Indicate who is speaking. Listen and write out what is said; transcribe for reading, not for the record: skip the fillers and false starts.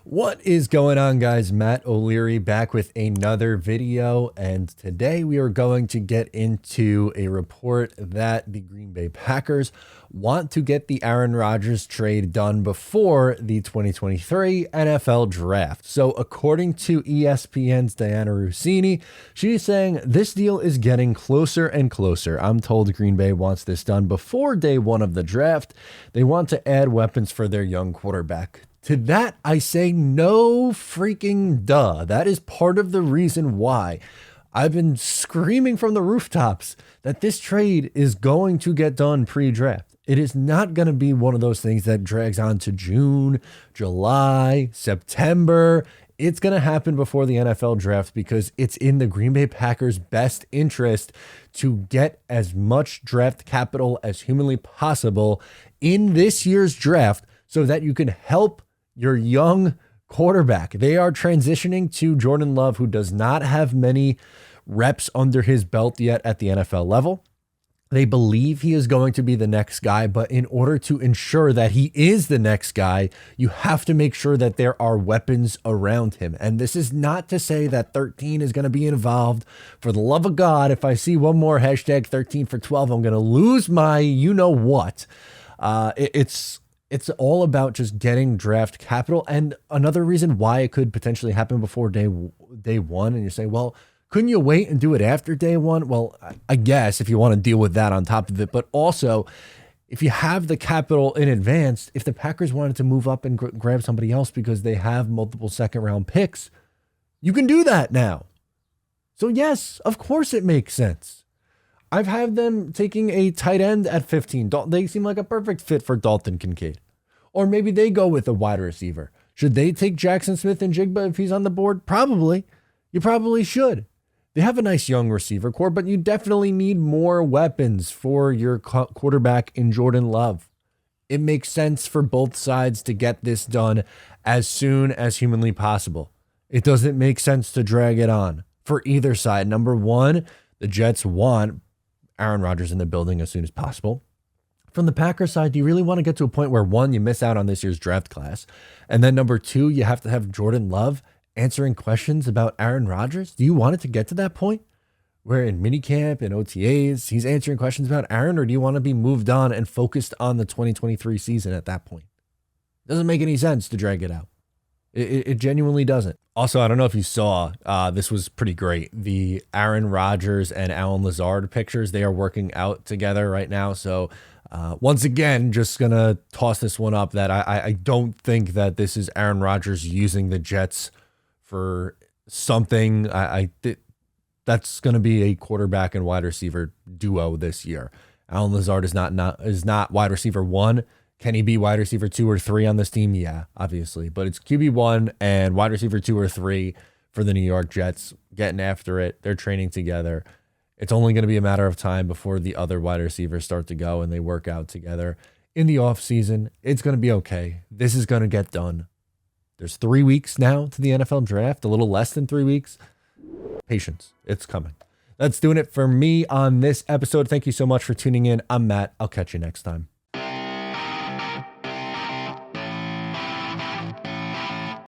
Speaker 1: What is going on, guys? Matt O'Leary back with another video, and today we are going to get into a report that the Green Bay Packers want to get the Aaron Rodgers trade done before the 2023 NFL Draft. So according to ESPN's Diana Rossini, she's saying this deal is getting closer and closer. I'm told Green Bay wants this done before day one of the draft. They want to add weapons for their young quarterback. To that, I say no freaking duh. That is part of the reason why I've been screaming from the rooftops that this trade is going to get done pre-draft. It is not going to be one of those things that drags on to June, July, September. It's going to happen before the NFL draft because it's in the Green Bay Packers' best interest to get as much draft capital as humanly possible in this year's draft so that you can help your young quarterback. They are transitioning to Jordan Love, who does not have many reps under his belt yet at the NFL level. They believe he is going to be the next guy, but in order to ensure that he is the next guy, you have to make sure that there are weapons around him. And this is not to say that 13 is going to be involved. For the love of God, if I see one more hashtag 13 for 12, I'm going to lose my you-know-what. It's all about just getting draft capital. And another reason why it could potentially happen before day one, and you say, well, couldn't you wait and do it after day one? Well, I guess if you want to deal with that on top of it, but also if you have the capital in advance, if the Packers wanted to move up and grab somebody else because they have multiple second round picks, you can do that now. So yes, of course it makes sense. I've had them taking a tight end at 15. They seem like a perfect fit for Dalton Kincaid. Or maybe they go with a wide receiver. Should they take Jackson Smith and Jigba if he's on the board? Probably. You probably should. They have a nice young receiver core, but you definitely need more weapons for your quarterback in Jordan Love. It makes sense for both sides to get this done as soon as humanly possible. It doesn't make sense to drag it on for either side. Number one, the Jets want Aaron Rodgers in the building as soon as possible. From the Packers side, do you really want to get to a point where, one, you miss out on this year's draft class, and then number two, you have to have Jordan Love answering questions about Aaron Rodgers? Do you want it to get to that point where in minicamp and OTAs, he's answering questions about Aaron, or do you want to be moved on and focused on the 2023 season at that point? It doesn't make any sense to drag it out. It genuinely doesn't. Also, I don't know if you saw, this was pretty great. The Aaron Rodgers and Allen Lazard pictures, they are working out together right now. So once again, just going to toss this one up that I don't think that this is Aaron Rodgers using the Jets for something. That's going to be a quarterback and wide receiver duo this year. Allen Lazard is not wide receiver one. Can he be wide receiver 2 or 3 on this team? Yeah, obviously. But it's QB1 and wide receiver 2 or 3 for the New York Jets getting after it. They're training together. It's only going to be a matter of time before the other wide receivers start to go and they work out together in the offseason. It's going to be okay. This is going to get done. There's 3 weeks now to the NFL draft, a little less than 3 weeks. Patience. It's coming. That's doing it for me on this episode. Thank you so much for tuning in. I'm Matt. I'll catch you next time.